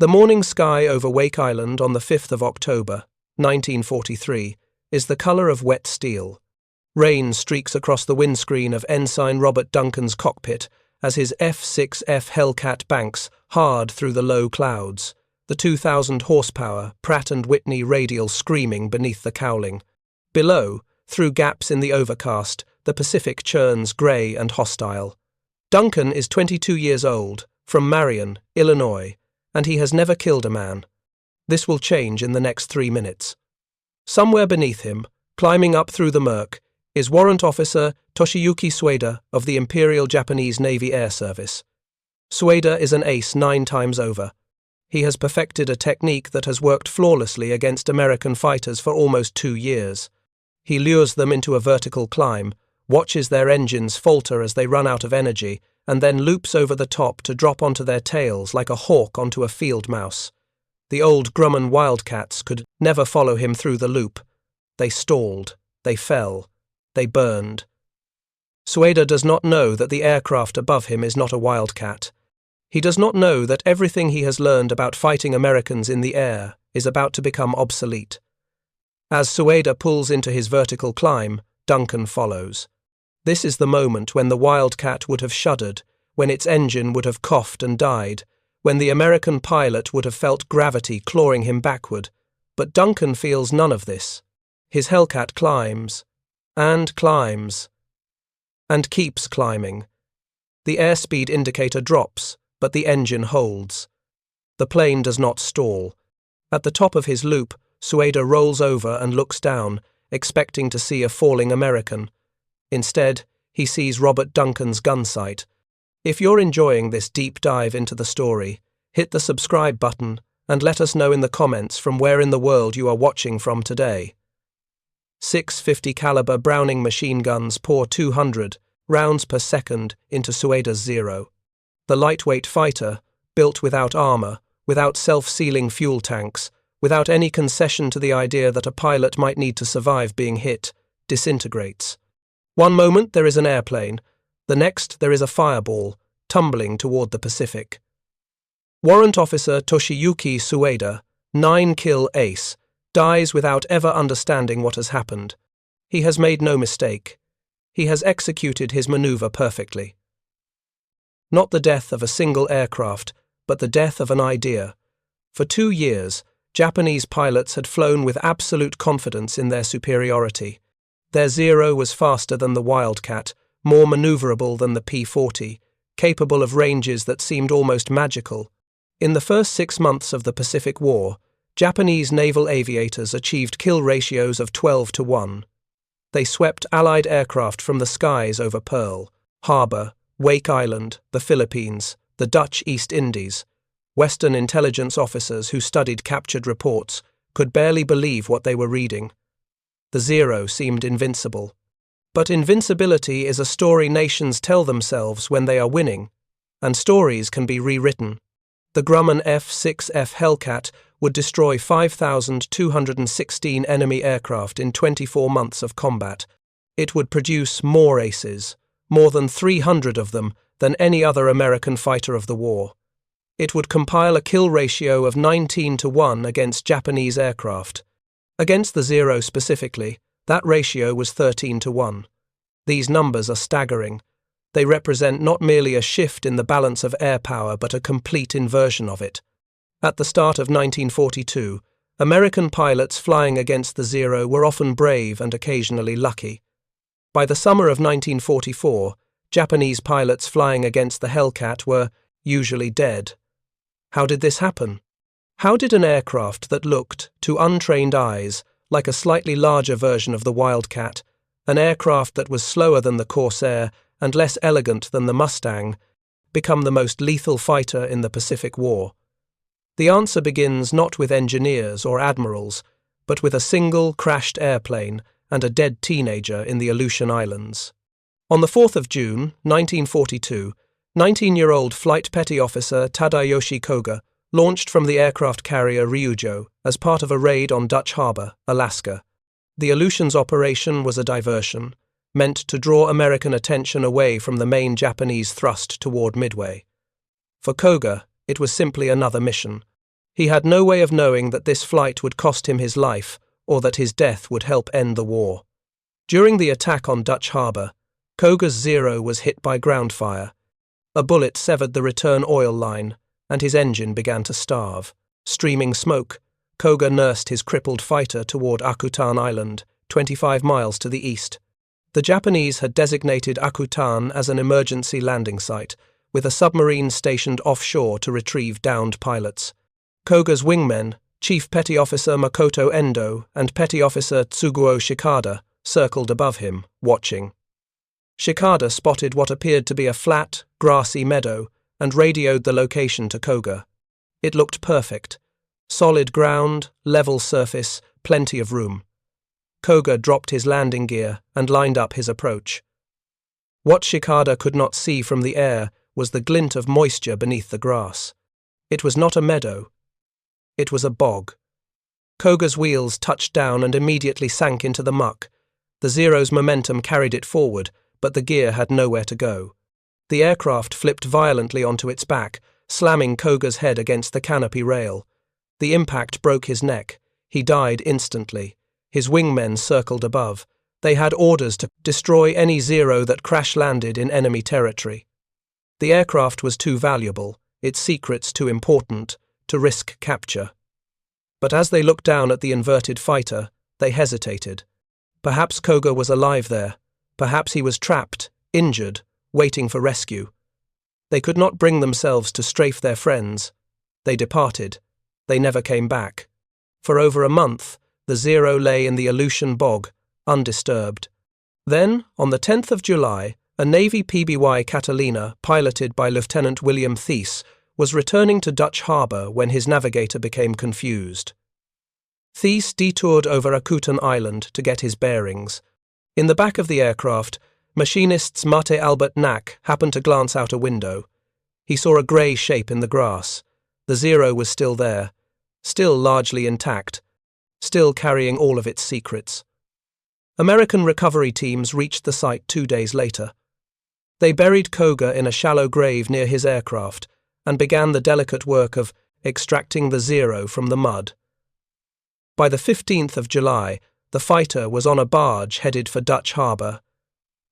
The morning sky over Wake Island on the 5th of October, 1943, is the color of wet steel. Rain streaks across the windscreen of Ensign Robert Duncan's cockpit as his F6F Hellcat banks hard through the low clouds, the 2,000 horsepower Pratt & Whitney radial screaming beneath the cowling. Below, through gaps in the overcast, the Pacific churns grey and hostile. Duncan is 22 years old, from Marion, Illinois, and he has never killed a man. This will change in the next 3 minutes. Somewhere beneath him, climbing up through the murk, is Warrant Officer Toshiyuki Sueda of the Imperial Japanese Navy Air Service. Sueda is an ace 9 times over. He has perfected a technique that has worked flawlessly against American fighters for almost 2 years. He lures them into a vertical climb, watches their engines falter as they run out of energy, and then loops over the top to drop onto their tails like a hawk onto a field mouse. The old Grumman Wildcats could never follow him through the loop. They stalled, they fell, they burned. Sueda does not know that the aircraft above him is not a Wildcat. He does not know that everything he has learned about fighting Americans in the air is about to become obsolete. As Sueda pulls into his vertical climb, Duncan follows. This is the moment when the Wildcat would have shuddered, when its engine would have coughed and died, when the American pilot would have felt gravity clawing him backward. But Duncan feels none of this. His Hellcat climbs, and climbs, and keeps climbing. The airspeed indicator drops, but the engine holds. The plane does not stall. At the top of his loop, Sueda rolls over and looks down, expecting to see a falling American. Instead, he sees Robert Duncan's gun sight. If you're enjoying this deep dive into the story, hit the subscribe button and let us know in the comments from where in the world you are watching from today. 650 caliber Browning machine guns pour 200 rounds per second into Sueda's Zero. The lightweight fighter, built without armor, without self-sealing fuel tanks, without any concession to the idea that a pilot might need to survive being hit, disintegrates. One moment there is an airplane, the next there is a fireball, tumbling toward the Pacific. Warrant Officer Toshiyuki Sueda, 9-kill ace, dies without ever understanding what has happened. He has made no mistake. He has executed his maneuver perfectly. Not the death of a single aircraft, but the death of an idea. For 2 years, Japanese pilots had flown with absolute confidence in their superiority. Their Zero was faster than the Wildcat, more maneuverable than the P-40, capable of ranges that seemed almost magical. In the first 6 months of the Pacific War, Japanese naval aviators achieved kill ratios of 12-1. They swept Allied aircraft from the skies over Pearl Harbor, Wake Island, the Philippines, the Dutch East Indies. Western intelligence officers who studied captured reports could barely believe what they were reading. The Zero seemed invincible. But invincibility is a story nations tell themselves when they are winning, and stories can be rewritten. The Grumman F6F Hellcat would destroy 5,216 enemy aircraft in 24 months of combat. It would produce more aces, more than 300 of them, than any other American fighter of the war. It would compile a kill ratio of 19-1 against Japanese aircraft. Against the Zero specifically, that ratio was 13-1. These numbers are staggering. They represent not merely a shift in the balance of air power, but a complete inversion of it. At the start of 1942, American pilots flying against the Zero were often brave and occasionally lucky. By the summer of 1944, Japanese pilots flying against the Hellcat were usually dead. How did this happen? How did an aircraft that looked, to untrained eyes, like a slightly larger version of the Wildcat, an aircraft that was slower than the Corsair and less elegant than the Mustang, become the most lethal fighter in the Pacific War? The answer begins not with engineers or admirals, but with a single crashed airplane and a dead teenager in the Aleutian Islands. On the 4th of June, 1942, 19-year-old Flight Petty Officer Tadayoshi Koga launched from the aircraft carrier Ryujo as part of a raid on Dutch Harbor, Alaska. The Aleutians operation was a diversion, meant to draw American attention away from the main Japanese thrust toward Midway. For Koga, it was simply another mission. He had no way of knowing that this flight would cost him his life or that his death would help end the war. During the attack on Dutch Harbour, Koga's Zero was hit by ground fire. A bullet severed the return oil line, and his engine began to starve. Streaming smoke, Koga nursed his crippled fighter toward Akutan Island, 25 miles to the east. The Japanese had designated Akutan as an emergency landing site, with a submarine stationed offshore to retrieve downed pilots. Koga's wingmen, Chief Petty Officer Makoto Endo and Petty Officer Tsuguo Shikada, circled above him, watching. Shikada spotted what appeared to be a flat, grassy meadow and radioed the location to Koga. It looked perfect. Solid ground, level surface, plenty of room. Koga dropped his landing gear and lined up his approach. What Shikada could not see from the air was the glint of moisture beneath the grass. It was not a meadow. It was a bog. Koga's wheels touched down and immediately sank into the muck. The Zero's momentum carried it forward, but the gear had nowhere to go. The aircraft flipped violently onto its back, slamming Koga's head against the canopy rail. The impact broke his neck. He died instantly. His wingmen circled above. They had orders to destroy any Zero that crash-landed in enemy territory. The aircraft was too valuable, its secrets too important, to risk capture. But as they looked down at the inverted fighter, they hesitated. Perhaps Koga was alive there. Perhaps he was trapped, injured, waiting for rescue. They could not bring themselves to strafe their friends. They departed. They never came back. For over a month, the Zero lay in the Aleutian bog, undisturbed. Then, on the 10th of July, a Navy PBY Catalina, piloted by Lieutenant William Thies, was returning to Dutch Harbour when his navigator became confused. Thies detoured over Akutan Island to get his bearings. In the back of the aircraft, machinists Mate Albert Nack happened to glance out a window. He saw a grey shape in the grass. The Zero was still there, still largely intact, still carrying all of its secrets. American recovery teams reached the site 2 days later. They buried Koga in a shallow grave near his aircraft and began the delicate work of extracting the Zero from the mud. By the 15th of July, the fighter was on a barge headed for Dutch Harbour.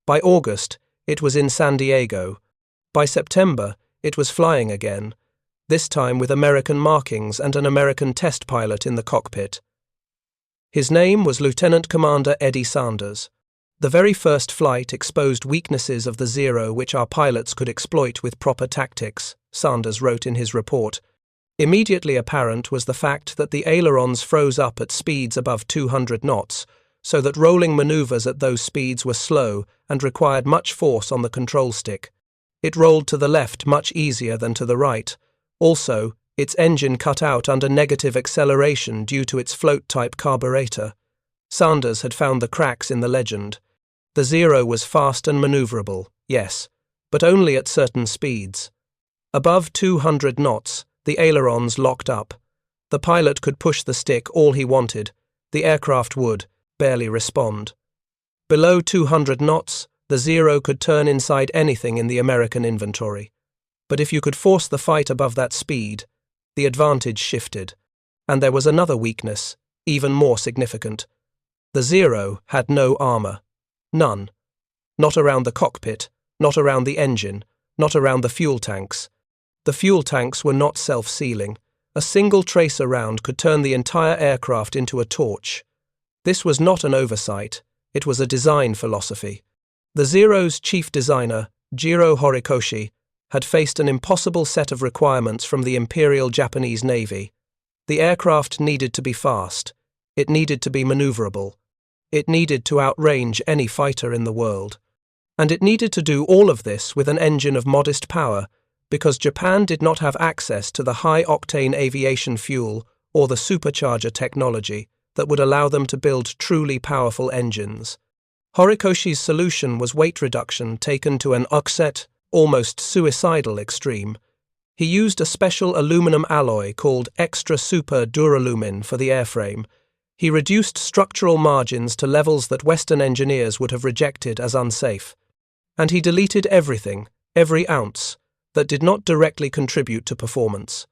By August, it was in San Diego. By September, it was flying again, this time with American markings and an American test pilot in the cockpit. His name was Lieutenant Commander Eddie Sanders. The very first flight exposed weaknesses of the Zero which our pilots could exploit with proper tactics, Sanders wrote in his report. Immediately apparent was the fact that the ailerons froze up at speeds above 200 knots, so that rolling manoeuvres at those speeds were slow and required much force on the control stick. It rolled to the left much easier than to the right. Also, its engine cut out under negative acceleration due to its float-type carburetor. Sanders had found the cracks in the legend. The Zero was fast and manoeuvrable, yes, but only at certain speeds. Above 200 knots, the ailerons locked up. The pilot could push the stick all he wanted. The aircraft would barely respond. Below 200 knots, the Zero could turn inside anything in the American inventory. But if you could force the fight above that speed, the advantage shifted. And there was another weakness, even more significant. The Zero had no armour. None. Not around the cockpit, not around the engine, not around the fuel tanks. The fuel tanks were not self-sealing. A single tracer round could turn the entire aircraft into a torch. This was not an oversight. It was a design philosophy. The Zero's chief designer, Jiro Horikoshi, had faced an impossible set of requirements from the Imperial Japanese Navy. The aircraft needed to be fast. It needed to be maneuverable. It needed to outrange any fighter in the world. And it needed to do all of this with an engine of modest power, because Japan did not have access to the high-octane aviation fuel or the supercharger technology that would allow them to build truly powerful engines. Horikoshi's solution was weight reduction taken to an upset, almost suicidal extreme. He used a special aluminum alloy called extra super duralumin for the airframe. He reduced structural margins to levels that Western engineers would have rejected as unsafe. And he deleted everything, every ounce, that did not directly contribute to performance.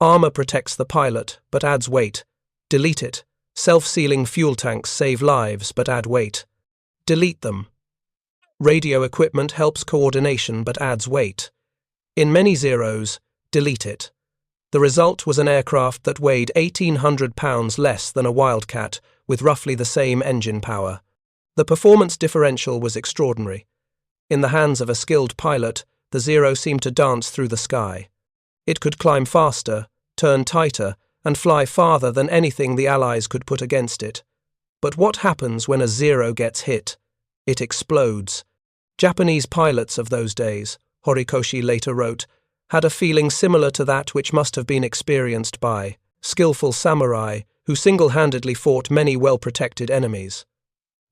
Armor protects the pilot, but adds weight. Delete it. Self-sealing fuel tanks save lives, but add weight. Delete them. Radio equipment helps coordination, but adds weight. In many zeros, delete it. The result was an aircraft that weighed 1,800 pounds less than a Wildcat, with roughly the same engine power. The performance differential was extraordinary. In the hands of a skilled pilot, the Zero seemed to dance through the sky. It could climb faster, turn tighter, and fly farther than anything the Allies could put against it. But what happens when a Zero gets hit? It explodes. Japanese pilots of those days, Horikoshi later wrote, had a feeling similar to that which must have been experienced by skillful samurai who single-handedly fought many well-protected enemies.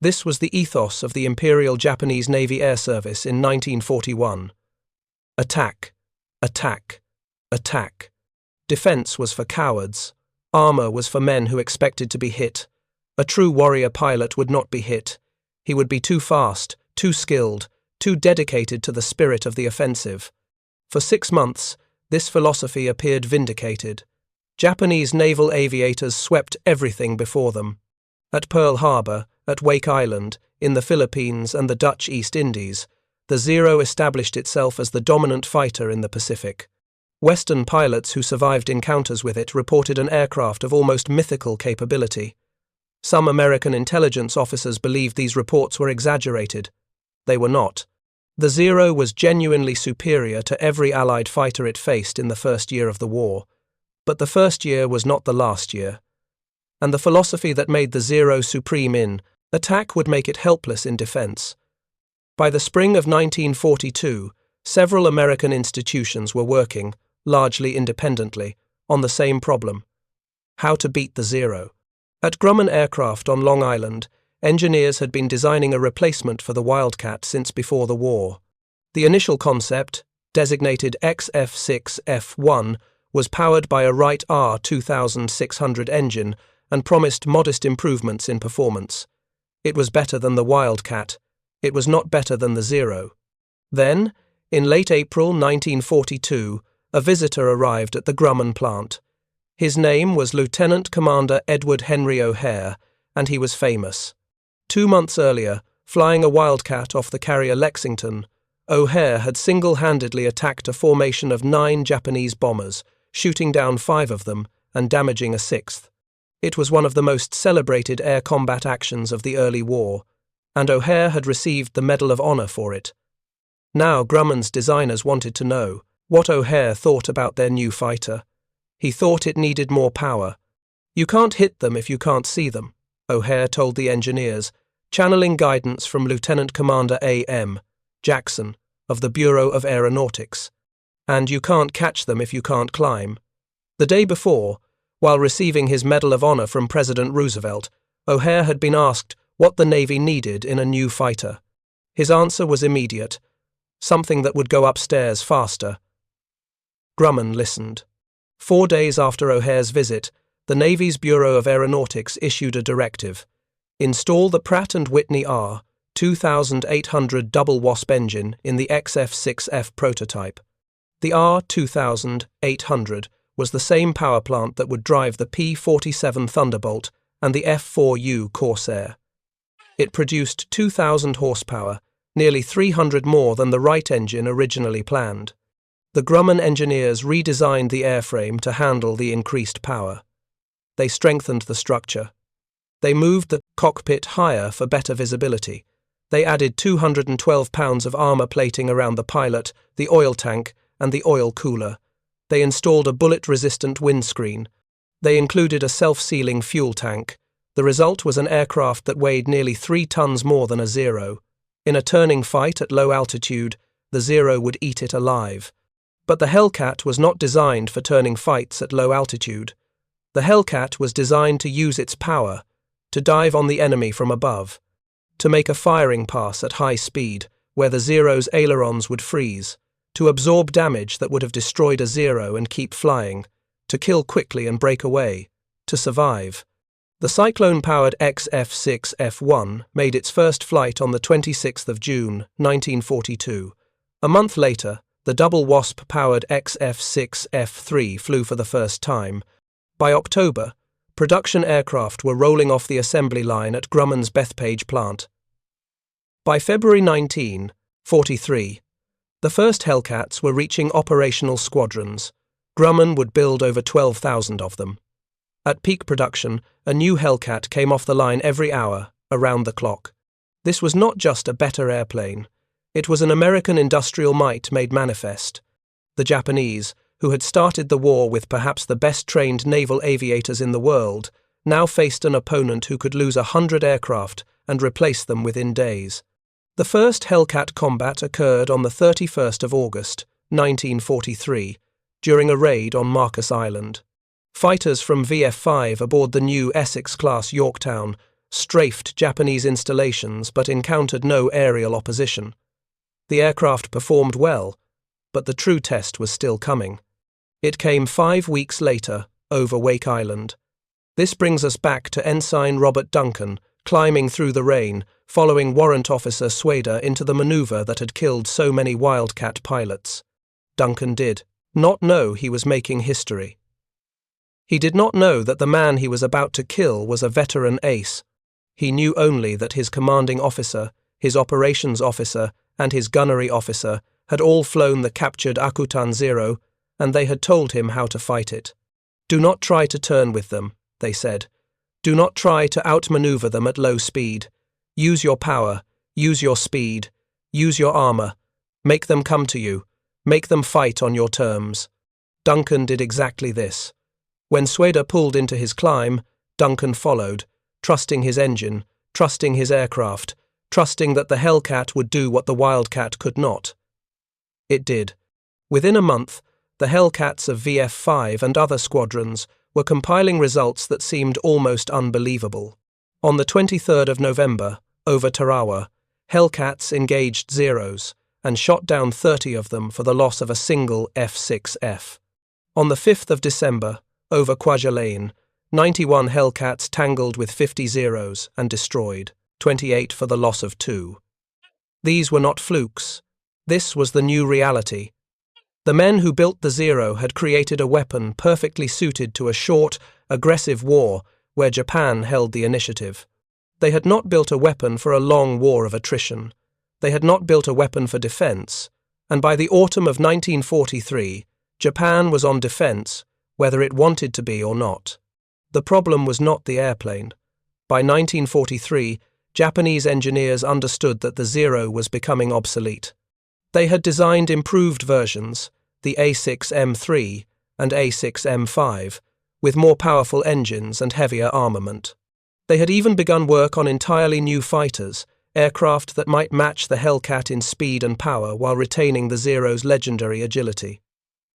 This was the ethos of the Imperial Japanese Navy Air Service in 1941. Attack, attack, attack. Defense was for cowards. Armor was for men who expected to be hit. A true warrior pilot would not be hit. He would be too fast, too skilled, too dedicated to the spirit of the offensive. For 6 months, this philosophy appeared vindicated. Japanese naval aviators swept everything before them. At Pearl Harbor, at Wake Island, in the Philippines and the Dutch East Indies, the Zero established itself as the dominant fighter in the Pacific. Western pilots who survived encounters with it reported an aircraft of almost mythical capability. Some American intelligence officers believed these reports were exaggerated. They were not. The Zero was genuinely superior to every Allied fighter it faced in the first year of the war. But the first year was not the last year. And the philosophy that made the Zero supreme in attack would make it helpless in defense. By the spring of 1942, several American institutions were working, largely independently, on the same problem: how to beat the Zero. At Grumman Aircraft on Long Island, engineers had been designing a replacement for the Wildcat since before the war. The initial concept, designated F6F was powered by a Wright R2600 engine and promised modest improvements in performance. It was better than the Wildcat. It was not better than the Zero. Then, in late April 1942, a visitor arrived at the Grumman plant. His name was Lieutenant Commander Edward Henry O'Hare, and he was famous. 2 months earlier, flying a Wildcat off the carrier Lexington, O'Hare had single-handedly attacked a formation of 9 Japanese bombers, shooting down 5 of them and damaging a 6th. It was one of the most celebrated air combat actions of the early war, and O'Hare had received the Medal of Honor for it. Now Grumman's designers wanted to know what O'Hare thought about their new fighter. He thought it needed more power. "You can't hit them if you can't see them," O'Hare told the engineers, channeling guidance from Lieutenant Commander A.M. Jackson of the Bureau of Aeronautics. "And you can't catch them if you can't climb." The day before, while receiving his Medal of Honor from President Roosevelt, O'Hare had been asked what the Navy needed in a new fighter. His answer was immediate: something that would go upstairs faster. Grumman listened. 4 days after O'Hare's visit, the Navy's Bureau of Aeronautics issued a directive: install the Pratt & Whitney R2800 double wasp engine in the XF6F prototype. The R2800 was the same power plant that would drive the P-47 Thunderbolt and the F-4U Corsair. It produced 2,000 horsepower, nearly 300 more than the Wright engine originally planned. The Grumman engineers redesigned the airframe to handle the increased power. They strengthened the structure. They moved the cockpit higher for better visibility. They added 212 pounds of armor plating around the pilot, the oil tank, and the oil cooler. They installed a bullet-resistant windscreen. They included a self-sealing fuel tank. The result was an aircraft that weighed nearly 3 tons more than a Zero. In a turning fight at low altitude, the Zero would eat it alive. But the Hellcat was not designed for turning fights at low altitude. The Hellcat was designed to use its power, to dive on the enemy from above, to make a firing pass at high speed, where the Zero's ailerons would freeze, to absorb damage that would have destroyed a Zero and keep flying, to kill quickly and break away, to survive. The Cyclone-powered XF6F made its first flight on the 26th of June, 1942. A month later, The double Wasp-powered F6F flew for the first time. By October, production aircraft were rolling off the assembly line at Grumman's Bethpage plant. By February 1943, the first Hellcats were reaching operational squadrons. Grumman would build over 12,000 of them. At peak production, a new Hellcat came off the line every hour, around the clock. This was not just a better airplane. It was an American industrial might made manifest. The Japanese, who had started the war with perhaps the best-trained naval aviators in the world, now faced an opponent who could lose 100 aircraft and replace them within days. The first Hellcat combat occurred on the 31st of August, 1943, during a raid on Marcus Island. Fighters from VF-5 aboard the new Essex-class Yorktown strafed Japanese installations but encountered no aerial opposition. The aircraft performed well, but the true test was still coming. It came 5 weeks later, over Wake Island. This brings us back to Ensign Robert Duncan, climbing through the rain, following Warrant Officer Swader into the maneuver that had killed so many Wildcat pilots. Duncan did not know he was making history. He did not know that the man he was about to kill was a veteran ace. He knew only that his commanding officer, his operations officer, and his gunnery officer had all flown the captured Akutan 0, and they had told him how to fight it. "Do not try to turn with them," they said. "Do not try to outmaneuver them at low speed. Use your power, use your speed, use your armor. Make them come to you. Make them fight on your terms." Duncan did exactly this. When Swader pulled into his climb, Duncan followed, trusting his engine, trusting his aircraft, trusting that the Hellcat would do what the Wildcat could not. It did. Within a month, the Hellcats of VF-5 and other squadrons were compiling results that seemed almost unbelievable. On the 23rd of November, over Tarawa, Hellcats engaged Zeros and shot down 30 of them for the loss of a single F6F. On the 5th of December, over Kwajalein, 91 Hellcats tangled with 50 Zeros and destroyed, 28 for the loss of 2. These were not flukes. This was the new reality. The men who built the Zero had created a weapon perfectly suited to a short, aggressive war where Japan held the initiative. They had not built a weapon for a long war of attrition. They had not built a weapon for defense, and by the autumn of 1943, Japan was on defense, whether it wanted to be or not. The problem was not the airplane. By 1943, Japanese engineers understood that the Zero was becoming obsolete. They had designed improved versions, the A6M3 and A6M5, with more powerful engines and heavier armament. They had even begun work on entirely new fighters, aircraft that might match the Hellcat in speed and power while retaining the Zero's legendary agility.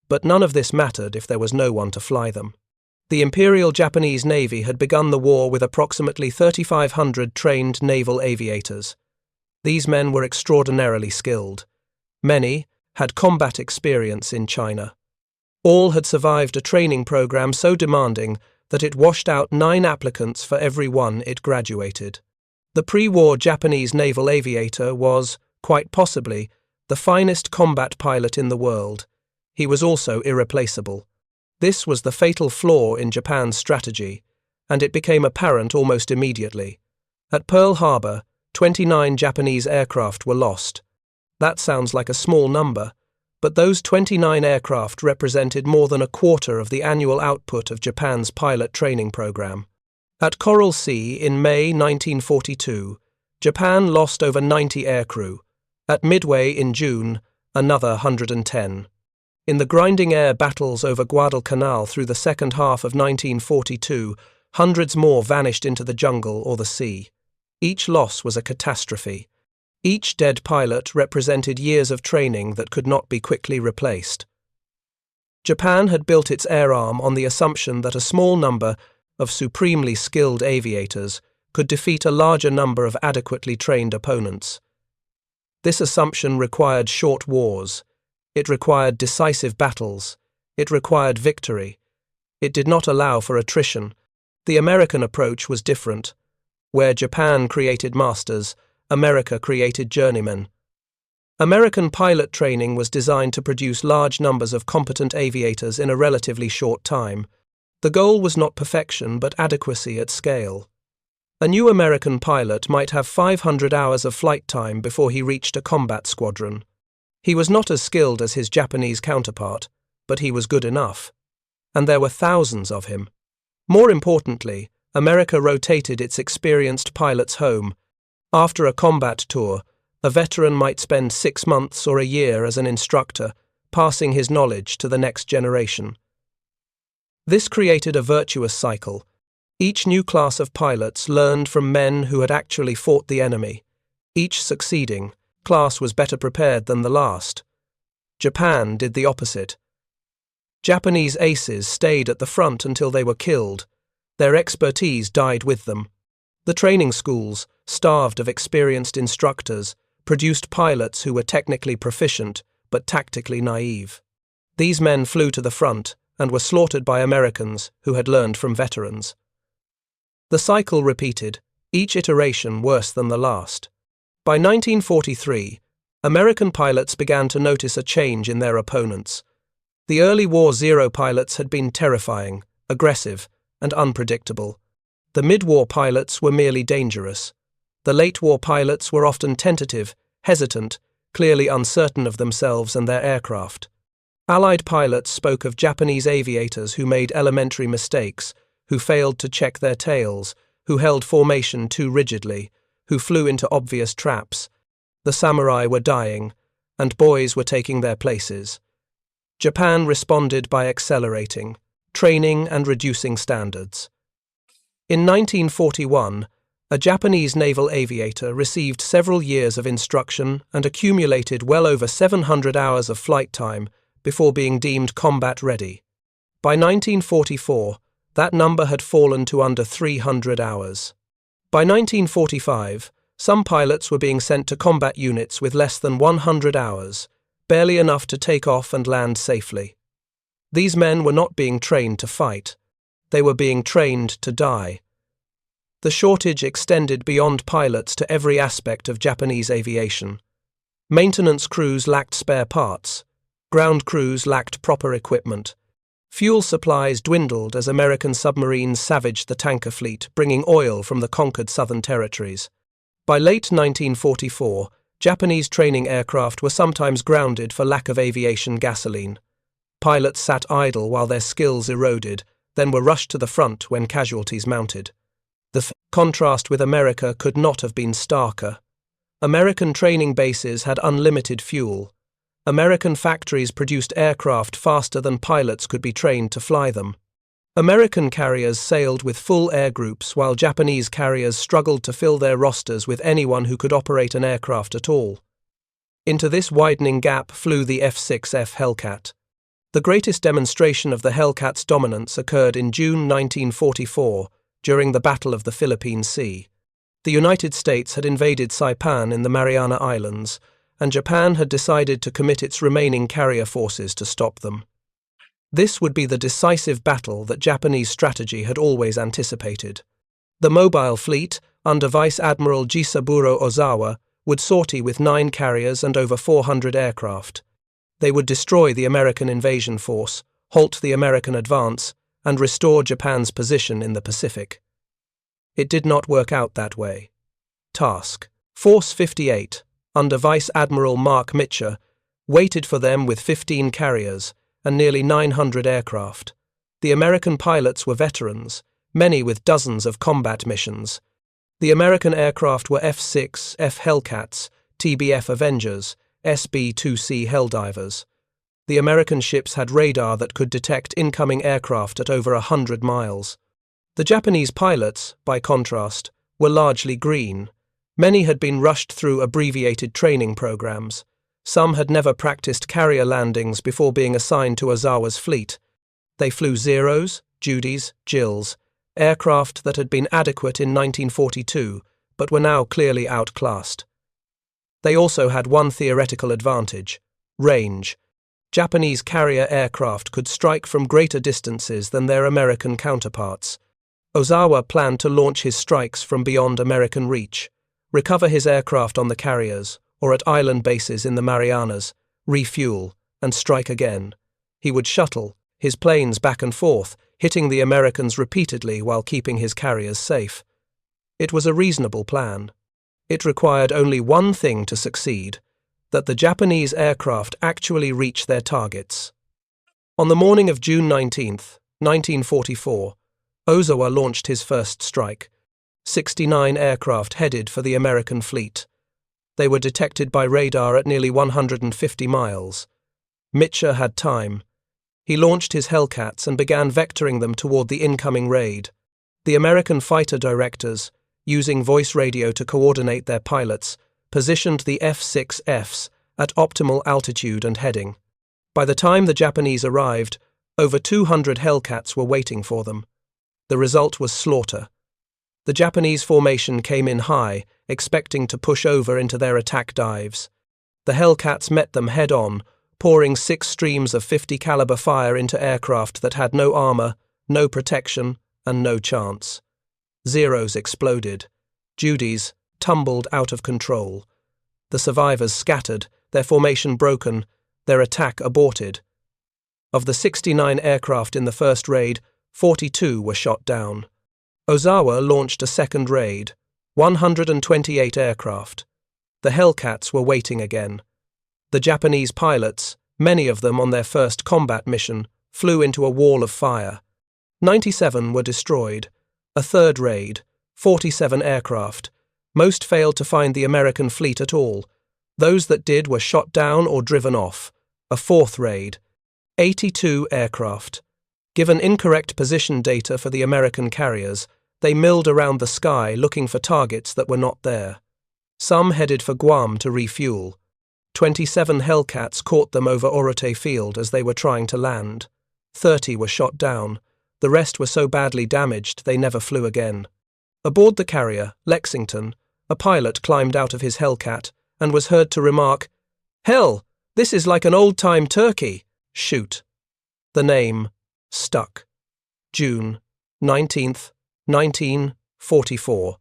But none of this mattered if there was no one to fly them. The Imperial Japanese Navy had begun the war with approximately 3,500 trained naval aviators. These men were extraordinarily skilled. Many had combat experience in China. All had survived a training program so demanding that it washed out 9 applicants for every one it graduated. The pre-war Japanese naval aviator was, quite possibly, the finest combat pilot in the world. He was also irreplaceable. This was the fatal flaw in Japan's strategy, and it became apparent almost immediately. At Pearl Harbor, 29 Japanese aircraft were lost. That sounds like a small number, but those 29 aircraft represented more than a quarter of the annual output of Japan's pilot training program. At Coral Sea in May 1942, Japan lost over 90 aircrew. At Midway in June, another 110. In the grinding air battles over Guadalcanal through the second half of 1942, hundreds more vanished into the jungle or the sea. Each loss was a catastrophe. Each dead pilot represented years of training that could not be quickly replaced. Japan had built its air arm on the assumption that a small number of supremely skilled aviators could defeat a larger number of adequately trained opponents. This assumption required short wars. It required decisive battles. It required victory. It did not allow for attrition. The American approach was different. Where Japan created masters, America created journeymen. American pilot training was designed to produce large numbers of competent aviators in a relatively short time. The goal was not perfection but adequacy at scale. A new American pilot might have 500 hours of flight time before he reached a combat squadron. He was not as skilled as his Japanese counterpart, but he was good enough. And there were thousands of him. More importantly, America rotated its experienced pilots home. After a combat tour, a veteran might spend 6 months or a year as an instructor, passing his knowledge to the next generation. This created a virtuous cycle. Each new class of pilots learned from men who had actually fought the enemy. Each succeeding class was better prepared than the last. Japan did the opposite. Japanese aces stayed at the front until they were killed. Their expertise died with them. The training schools, starved of experienced instructors, produced pilots who were technically proficient but tactically naive. These men flew to the front and were slaughtered by Americans who had learned from veterans. The cycle repeated, each iteration worse than the last. By 1943, American pilots began to notice a change in their opponents. The early War Zero pilots had been terrifying, aggressive, and unpredictable. The mid-war pilots were merely dangerous. The late-war pilots were often tentative, hesitant, clearly uncertain of themselves and their aircraft. Allied pilots spoke of Japanese aviators who made elementary mistakes, who failed to check their tails, who held formation too rigidly, who flew into obvious traps. The samurai were dying, and boys were taking their places. Japan responded by accelerating, training and reducing standards. In 1941, a Japanese naval aviator received several years of instruction and accumulated well over 700 hours of flight time before being deemed combat ready. By 1944, that number had fallen to under 300 hours. By 1945, some pilots were being sent to combat units with less than 100 hours, barely enough to take off and land safely. These men were not being trained to fight. They were being trained to die. The shortage extended beyond pilots to every aspect of Japanese aviation. Maintenance crews lacked spare parts. Ground crews lacked proper equipment. Fuel supplies dwindled as American submarines savaged the tanker fleet, bringing oil from the conquered southern territories. By late 1944, Japanese training aircraft were sometimes grounded for lack of aviation gasoline. Pilots sat idle while their skills eroded, then were rushed to the front when casualties mounted. The contrast with America could not have been starker. American training bases had unlimited fuel. American factories produced aircraft faster than pilots could be trained to fly them. American carriers sailed with full air groups while Japanese carriers struggled to fill their rosters with anyone who could operate an aircraft at all. Into this widening gap flew the F6F Hellcat. The greatest demonstration of the Hellcat's dominance occurred in June 1944 during the Battle of the Philippine Sea. The United States had invaded Saipan in the Mariana Islands, and Japan had decided to commit its remaining carrier forces to stop them. This would be the decisive battle that Japanese strategy had always anticipated. The mobile fleet, under Vice Admiral Jisaburo Ozawa, would sortie with 9 carriers and over 400 aircraft. They would destroy the American invasion force, halt the American advance, and restore Japan's position in the Pacific. It did not work out that way. Task Force 58, under Vice Admiral Mark Mitcher, waited for them with 15 carriers and nearly 900 aircraft. The American pilots were veterans, many with dozens of combat missions. The American aircraft were F6F Hellcats, TBF Avengers, SB-2C Helldivers. The American ships had radar that could detect incoming aircraft at over 100 miles. The Japanese pilots, by contrast, were largely green. Many had been rushed through abbreviated training programs. Some had never practiced carrier landings before being assigned to Ozawa's fleet. They flew Zeros, Judys, Jills, aircraft that had been adequate in 1942, but were now clearly outclassed. They also had one theoretical advantage: range. Japanese carrier aircraft could strike from greater distances than their American counterparts. Ozawa planned to launch his strikes from beyond American reach, recover his aircraft on the carriers, or at island bases in the Marianas, refuel, and strike again. He would shuttle his planes back and forth, hitting the Americans repeatedly while keeping his carriers safe. It was a reasonable plan. It required only one thing to succeed: that the Japanese aircraft actually reach their targets. On the morning of June 19, 1944, Ozawa launched his first strike. 69 aircraft headed for the American fleet. They were detected by radar at nearly 150 miles. Mitscher had time. He launched his Hellcats and began vectoring them toward the incoming raid. The American fighter directors, using voice radio to coordinate their pilots, positioned the F6Fs at optimal altitude and heading. By the time the Japanese arrived, over 200 Hellcats were waiting for them. The result was slaughter. The Japanese formation came in high, expecting to push over into their attack dives. The Hellcats met them head-on, pouring 6 streams of .50 caliber fire into aircraft that had no armor, no protection, and no chance. Zeros exploded. Judies tumbled out of control. The survivors scattered, their formation broken, their attack aborted. Of the 69 aircraft in the first raid, 42 were shot down. Ozawa launched a second raid, 128 aircraft. The Hellcats were waiting again. The Japanese pilots, many of them on their first combat mission, flew into a wall of fire. 97 were destroyed. A third raid, 47 aircraft. Most failed to find the American fleet at all. Those that did were shot down or driven off. A fourth raid, 82 aircraft. Given incorrect position data for the American carriers, they milled around the sky looking for targets that were not there. Some headed for Guam to refuel. 27 Hellcats caught them over Orote Field as they were trying to land. 30 were shot down. The rest were so badly damaged they never flew again. Aboard the carrier, Lexington, a pilot climbed out of his Hellcat and was heard to remark, "Hell, this is like an old-time turkey. Shoot." The name stuck. June 19th, 1944.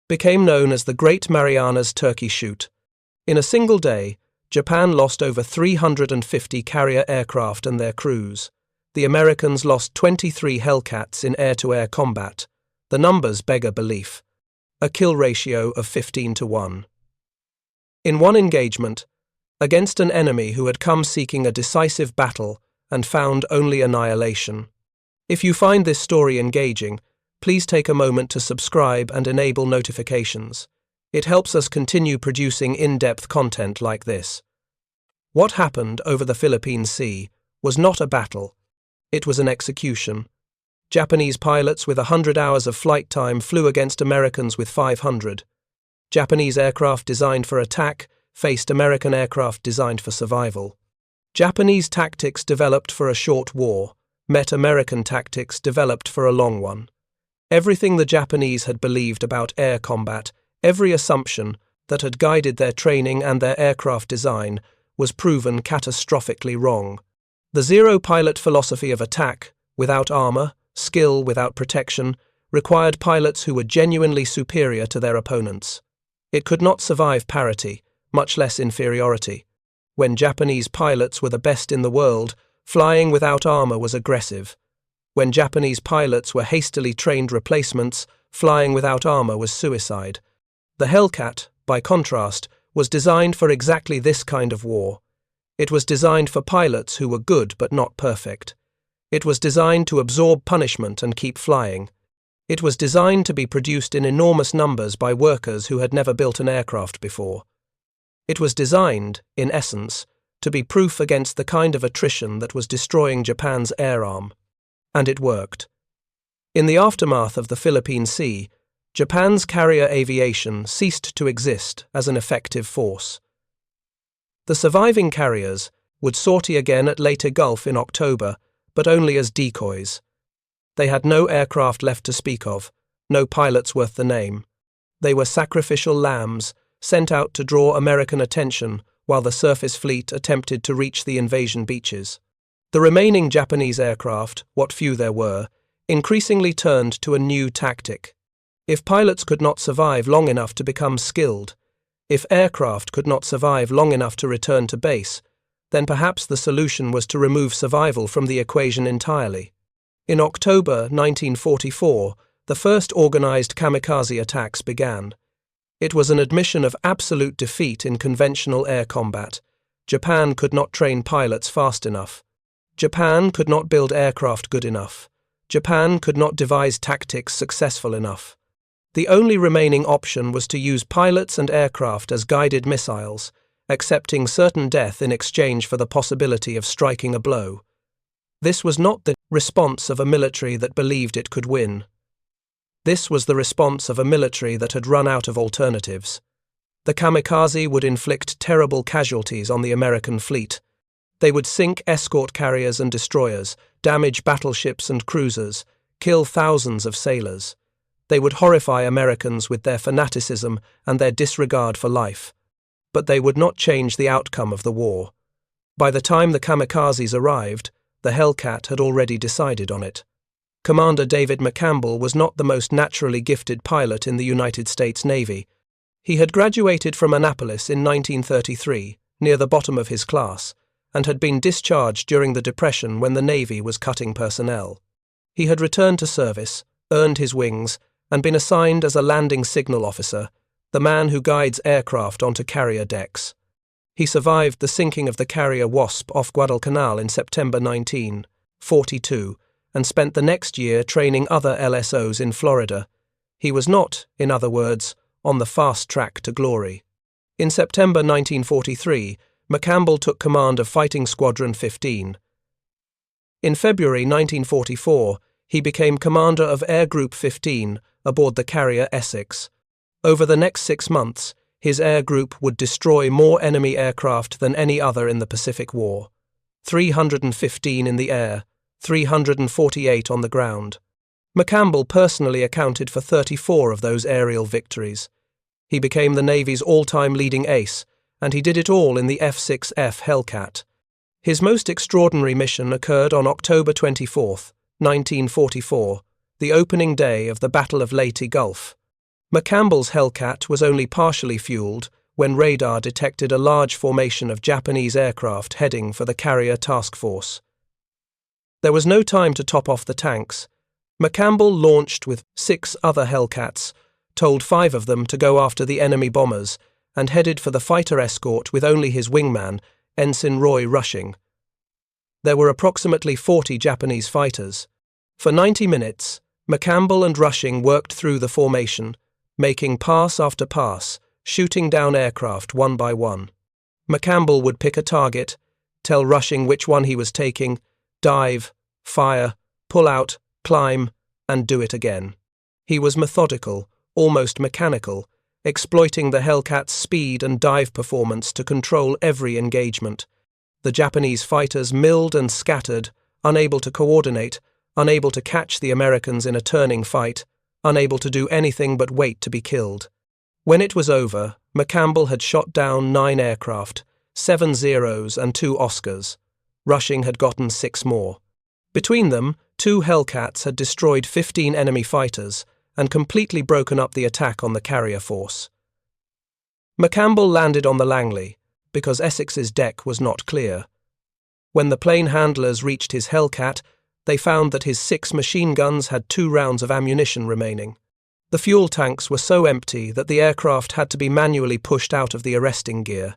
Became known as the Great Marianas Turkey Shoot. In a single day, Japan lost over 350 carrier aircraft and their crews. The Americans lost 23 Hellcats in air-to-air combat. The numbers beggar belief. A kill ratio of 15-1. In one engagement, against an enemy who had come seeking a decisive battle and found only annihilation. If you find this story engaging, please take a moment to subscribe and enable notifications. It helps us continue producing in-depth content like this. What happened over the Philippine Sea was not a battle. It was an execution. Japanese pilots with 100 hours of flight time flew against Americans with 500. Japanese aircraft designed for attack faced American aircraft designed for survival. Japanese tactics developed for a short war met American tactics developed for a long one. Everything the Japanese had believed about air combat, every assumption that had guided their training and their aircraft design, was proven catastrophically wrong. The zero-pilot philosophy of attack, without armor, skill without protection, required pilots who were genuinely superior to their opponents. It could not survive parity, much less inferiority. When Japanese pilots were the best in the world, flying without armor was aggressive. When Japanese pilots were hastily trained replacements, flying without armor was suicide. The Hellcat, by contrast, was designed for exactly this kind of war. It was designed for pilots who were good but not perfect. It was designed to absorb punishment and keep flying. It was designed to be produced in enormous numbers by workers who had never built an aircraft before. It was designed, in essence, to be proof against the kind of attrition that was destroying Japan's air arm. And it worked. In the aftermath of the Philippine Sea, Japan's carrier aviation ceased to exist as an effective force. The surviving carriers would sortie again at Leyte Gulf in October, but only as decoys. They had no aircraft left to speak of, no pilots worth the name. They were sacrificial lambs sent out to draw American attention while the surface fleet attempted to reach the invasion beaches. The remaining Japanese aircraft, what few there were, increasingly turned to a new tactic. If pilots could not survive long enough to become skilled, If aircraft could not survive long enough to return to base, then perhaps the solution was to remove survival from the equation entirely. In October 1944, the first organized kamikaze attacks began. It was an admission of absolute defeat in conventional air combat. Japan could not train pilots fast enough. Japan could not build aircraft good enough. Japan could not devise tactics successful enough. The only remaining option was to use pilots and aircraft as guided missiles, accepting certain death in exchange for the possibility of striking a blow. This was not the response of a military that believed it could win. This was the response of a military that had run out of alternatives. The kamikaze would inflict terrible casualties on the American fleet. They would sink escort carriers and destroyers, damage battleships and cruisers, kill thousands of sailors. They would horrify Americans with their fanaticism and their disregard for life. But they would not change the outcome of the war. By the time the kamikazes arrived, the Hellcat had already decided on it. Commander David McCampbell was not the most naturally gifted pilot in the United States Navy. He had graduated from Annapolis in 1933, near the bottom of his class, and had been discharged during the Depression when the Navy was cutting personnel. He had returned to service, earned his wings, and been assigned as a landing signal officer, the man who guides aircraft onto carrier decks. He survived the sinking of the carrier Wasp off Guadalcanal in September 1942, and spent the next year training other LSOs in Florida. He was not, in other words, on the fast track to glory. In September 1943, McCampbell took command of Fighting Squadron 15. In February 1944, he became commander of Air Group 15 aboard the carrier Essex. Over the next 6 months, his air group would destroy more enemy aircraft than any other in the Pacific War. 315 in the air, 348 on the ground. McCampbell personally accounted for 34 of those aerial victories. He became the Navy's all-time leading ace, and he did it all in the F6F Hellcat. His most extraordinary mission occurred on October 24, 1944, the opening day of the Battle of Leyte Gulf. McCampbell's Hellcat was only partially fueled when radar detected a large formation of Japanese aircraft heading for the carrier task force. There was no time to top off the tanks. McCampbell launched with 6 other Hellcats, told 5 of them to go after the enemy bombers, and headed for the fighter escort with only his wingman, Ensign Roy Rushing. There were approximately 40 Japanese fighters. For 90 minutes, McCampbell and Rushing worked through the formation, making pass after pass, shooting down aircraft one by one. McCampbell would pick a target, tell Rushing which one he was taking, dive, fire, pull out, climb, and do it again. He was methodical, almost mechanical, exploiting the Hellcat's speed and dive performance to control every engagement. The Japanese fighters milled and scattered, unable to coordinate, unable to catch the Americans in a turning fight, unable to do anything but wait to be killed. When it was over, McCampbell had shot down 9 aircraft, 7 Zeros and 2 Oscars. Rushing had gotten 6 more. Between them, 2 Hellcats had destroyed 15 enemy fighters and completely broken up the attack on the carrier force. McCampbell landed on the Langley, because Essex's deck was not clear. When the plane handlers reached his Hellcat, they found that his 6 machine guns had 2 rounds of ammunition remaining. The fuel tanks were so empty that the aircraft had to be manually pushed out of the arresting gear.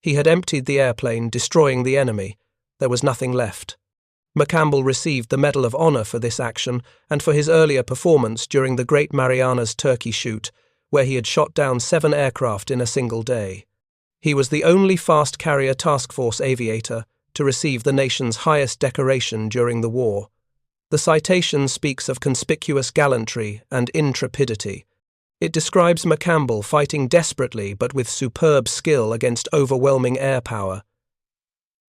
He had emptied the airplane, destroying the enemy. There was nothing left. McCampbell received the Medal of Honor for this action and for his earlier performance during the Great Marianas Turkey Shoot, where he had shot down 7 aircraft in a single day. He was the only fast carrier task force aviator to receive the nation's highest decoration during the war. The citation speaks of conspicuous gallantry and intrepidity. It describes McCampbell fighting desperately but with superb skill against overwhelming air power.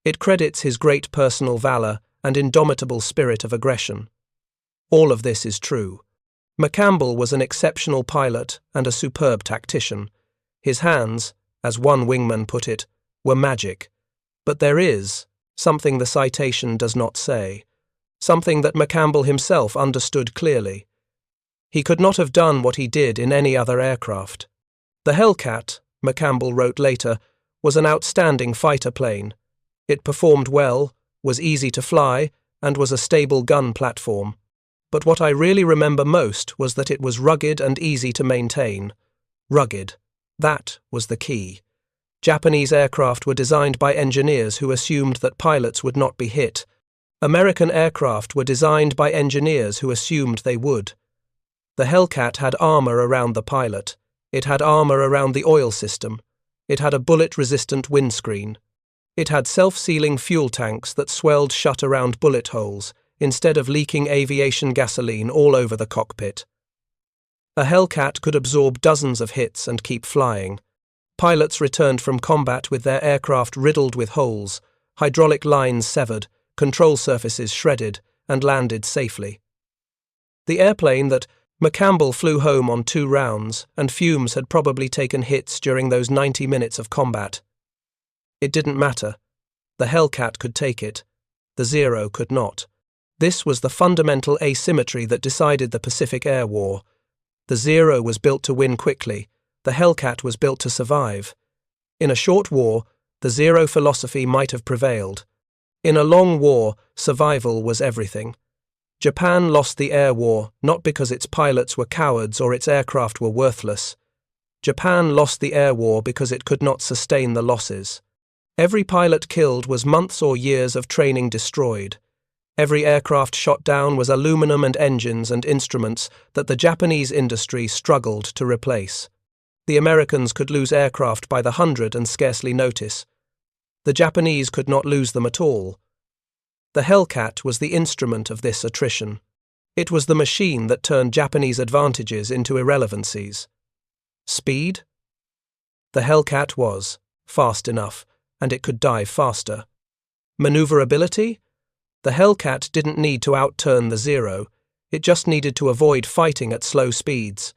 It credits his great personal valor and indomitable spirit of aggression. All of this is true. McCampbell was an exceptional pilot and a superb tactician. His hands, as one wingman put it, were magic. But there is something the citation does not say, something that McCampbell himself understood clearly. He could not have done what he did in any other aircraft. The Hellcat, McCampbell wrote later, was an outstanding fighter plane. It performed well, was easy to fly, and was a stable gun platform. But what I really remember most was that it was rugged and easy to maintain. Rugged. That was the key. Japanese aircraft were designed by engineers who assumed that pilots would not be hit. American aircraft were designed by engineers who assumed they would. The Hellcat had armor around the pilot. It had armor around the oil system. It had a bullet-resistant windscreen. It had self-sealing fuel tanks that swelled shut around bullet holes, instead of leaking aviation gasoline all over the cockpit. A Hellcat could absorb dozens of hits and keep flying. Pilots returned from combat with their aircraft riddled with holes, hydraulic lines severed, control surfaces shredded, and landed safely. The airplane that McCampbell flew home on 2 rounds, and fumes had probably taken hits during those 90 minutes of combat. It didn't matter. The Hellcat could take it. The Zero could not. This was the fundamental asymmetry that decided the Pacific Air War. The Zero was built to win quickly. The Hellcat was built to survive. In a short war, the Zero philosophy might have prevailed. In a long war, survival was everything. Japan lost the air war not because its pilots were cowards or its aircraft were worthless. Japan lost the air war because it could not sustain the losses. Every pilot killed was months or years of training destroyed. Every aircraft shot down was aluminum and engines and instruments that the Japanese industry struggled to replace. The Americans could lose aircraft by the hundred and scarcely notice. The Japanese could not lose them at all. The Hellcat was the instrument of this attrition. It was the machine that turned Japanese advantages into irrelevancies. Speed? The Hellcat was fast enough, and it could dive faster. Maneuverability? The Hellcat didn't need to outturn the Zero. It just needed to avoid fighting at slow speeds.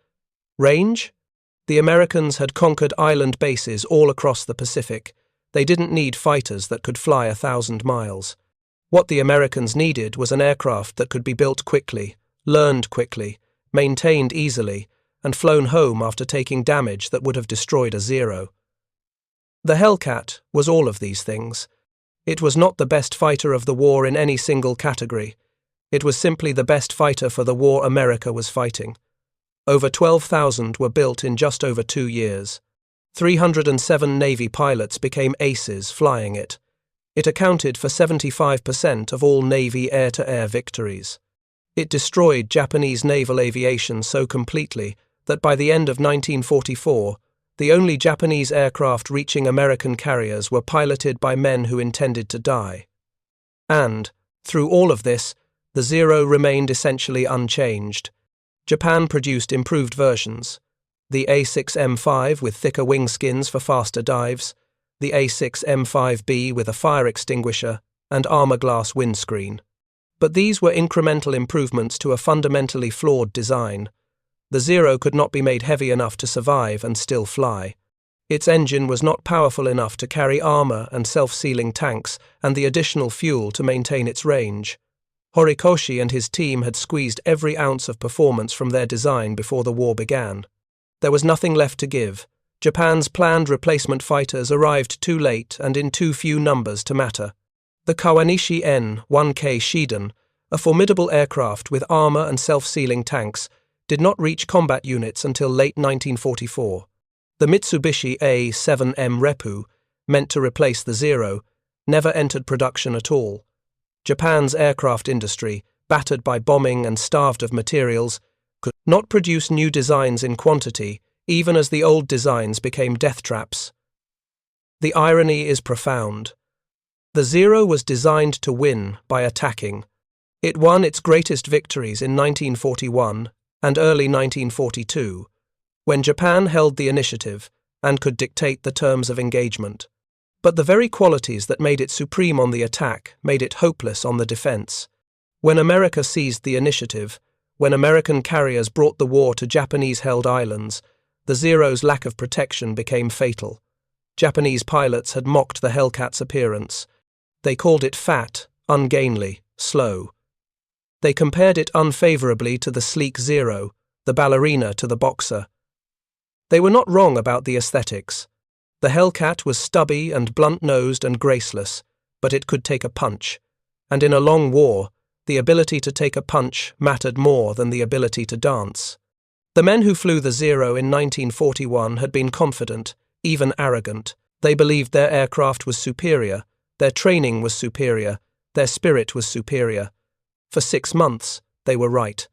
Range? The Americans had conquered island bases all across the Pacific. They didn't need fighters that could fly 1,000 miles. What the Americans needed was an aircraft that could be built quickly, learned quickly, maintained easily, and flown home after taking damage that would have destroyed a Zero. The Hellcat was all of these things. It was not the best fighter of the war in any single category. It was simply the best fighter for the war America was fighting. Over 12,000 were built in just over 2 years. 307 Navy pilots became aces flying it. It accounted for 75% of all Navy air-to-air victories. It destroyed Japanese naval aviation so completely that by the end of 1944, the only Japanese aircraft reaching American carriers were piloted by men who intended to die. And, through all of this, the Zero remained essentially unchanged. Japan produced improved versions. The A6M5 with thicker wing skins for faster dives, the A6M5B with a fire extinguisher and armor-glass windscreen. But these were incremental improvements to a fundamentally flawed design. The Zero could not be made heavy enough to survive and still fly. Its engine was not powerful enough to carry armor and self-sealing tanks and the additional fuel to maintain its range. Horikoshi and his team had squeezed every ounce of performance from their design before the war began. There was nothing left to give. Japan's planned replacement fighters arrived too late and in too few numbers to matter. The Kawanishi N-1K Shiden, a formidable aircraft with armor and self-sealing tanks, did not reach combat units until late 1944. The Mitsubishi A-7M Reppu, meant to replace the Zero, never entered production at all. Japan's aircraft industry, battered by bombing and starved of materials, could not produce new designs in quantity, even as the old designs became death traps. The irony is profound. The Zero was designed to win by attacking. It won its greatest victories in 1941 and early 1942, when Japan held the initiative and could dictate the terms of engagement. But the very qualities that made it supreme on the attack made it hopeless on the defense. When America seized the initiative, when American carriers brought the war to Japanese-held islands, the Zero's lack of protection became fatal. Japanese pilots had mocked the Hellcat's appearance. They called it fat, ungainly, slow. They compared it unfavorably to the sleek Zero, the ballerina to the boxer. They were not wrong about the aesthetics. The Hellcat was stubby and blunt-nosed and graceless, but it could take a punch. And in a long war, the ability to take a punch mattered more than the ability to dance. The men who flew the Zero in 1941 had been confident, even arrogant. They believed their aircraft was superior, their training was superior, their spirit was superior. For 6 months, they were right.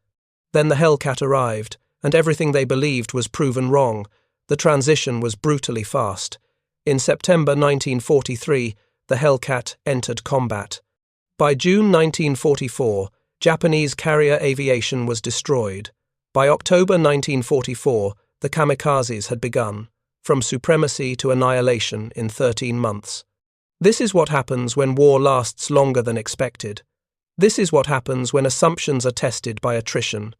Then the Hellcat arrived, and everything they believed was proven wrong. The transition was brutally fast. In September 1943, the Hellcat entered combat. By June 1944, Japanese carrier aviation was destroyed. By October 1944, the kamikazes had begun, from supremacy to annihilation in 13 months. This is what happens when war lasts longer than expected. This is what happens when assumptions are tested by attrition.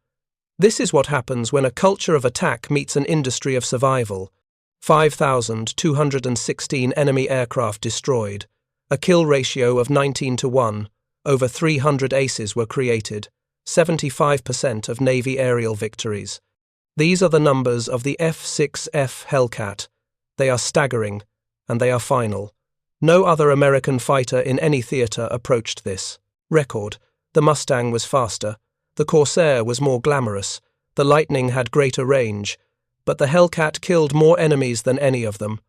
This is what happens when a culture of attack meets an industry of survival. 5,216 enemy aircraft destroyed, a kill ratio of 19-1, over 300 aces were created, 75% of Navy aerial victories. These are the numbers of the F6F Hellcat. They are staggering, and they are final. No other American fighter in any theater approached this record. The Mustang was faster, the Corsair was more glamorous, the Lightning had greater range, but the Hellcat killed more enemies than any of them.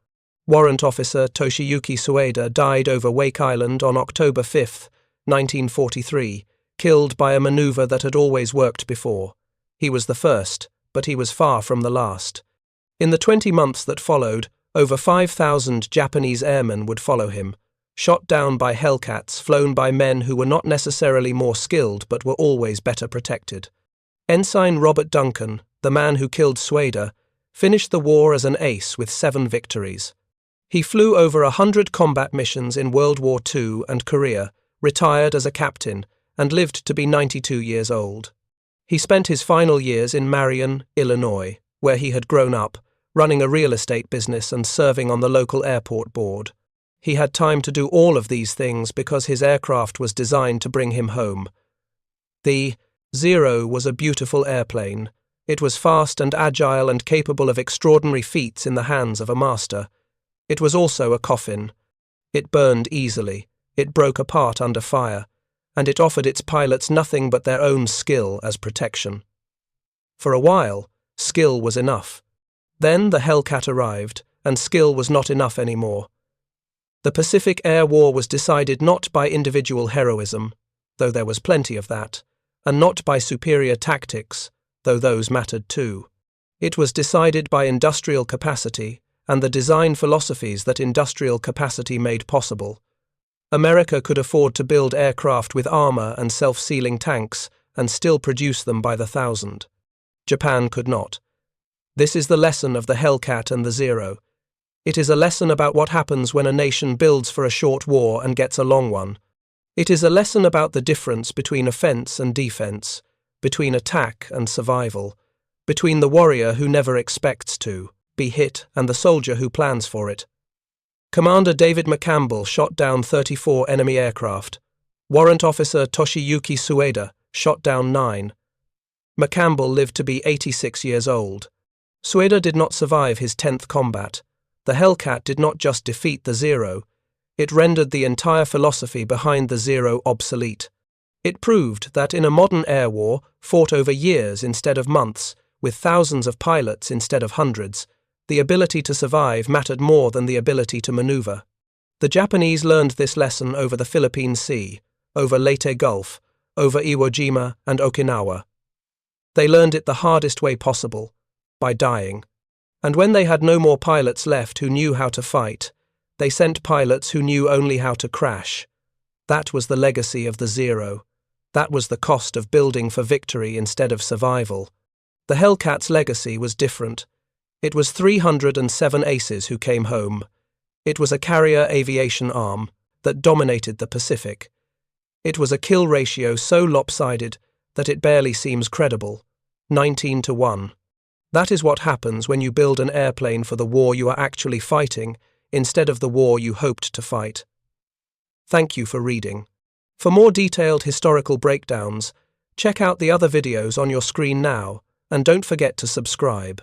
Warrant Officer Toshiyuki Sueda died over Wake Island on October 5, 1943, killed by a maneuver that had always worked before. He was the first, but he was far from the last. In the 20 months that followed, over 5,000 Japanese airmen would follow him, shot down by Hellcats flown by men who were not necessarily more skilled but were always better protected. Ensign Robert Duncan, the man who killed Sueda, finished the war as an ace with 7 victories. He flew over 100 combat missions in World War II and Korea, retired as a captain, and lived to be 92 years old. He spent his final years in Marion, Illinois, where he had grown up, running a real estate business and serving on the local airport board. He had time to do all of these things because his aircraft was designed to bring him home. The Zero was a beautiful airplane. It was fast and agile and capable of extraordinary feats in the hands of a master. It was also a coffin. It burned easily, it broke apart under fire, and it offered its pilots nothing but their own skill as protection. For a while, skill was enough. Then the Hellcat arrived, and skill was not enough anymore. The Pacific Air War was decided not by individual heroism, though there was plenty of that, and not by superior tactics, though those mattered too. It was decided by industrial capacity and the design philosophies that industrial capacity made possible. America could afford to build aircraft with armor and self-sealing tanks and still produce them by the thousand. Japan could not. This is the lesson of the Hellcat and the Zero. It is a lesson about what happens when a nation builds for a short war and gets a long one. It is a lesson about the difference between offense and defense, between attack and survival, between the warrior who never expects to be hit and the soldier who plans for it. Commander David McCampbell shot down 34 enemy aircraft. Warrant Officer Toshiyuki Sueda shot down 9. McCampbell lived to be 86 years old. Sueda did not survive his 10th combat. The Hellcat did not just defeat the Zero, it rendered the entire philosophy behind the Zero obsolete. It proved that in a modern air war, fought over years instead of months, with thousands of pilots instead of hundreds, the ability to survive mattered more than the ability to maneuver. The Japanese learned this lesson over the Philippine Sea, over Leyte Gulf, over Iwo Jima and Okinawa. They learned it the hardest way possible, by dying. And when they had no more pilots left who knew how to fight, they sent pilots who knew only how to crash. That was the legacy of the Zero. That was the cost of building for victory instead of survival. The Hellcat's legacy was different. It was 307 aces who came home. It was a carrier aviation arm that dominated the Pacific. It was a kill ratio so lopsided that it barely seems credible, 19-1. That is what happens when you build an airplane for the war you are actually fighting instead of the war you hoped to fight. Thank you for reading. For more detailed historical breakdowns, check out the other videos on your screen now, and don't forget to subscribe.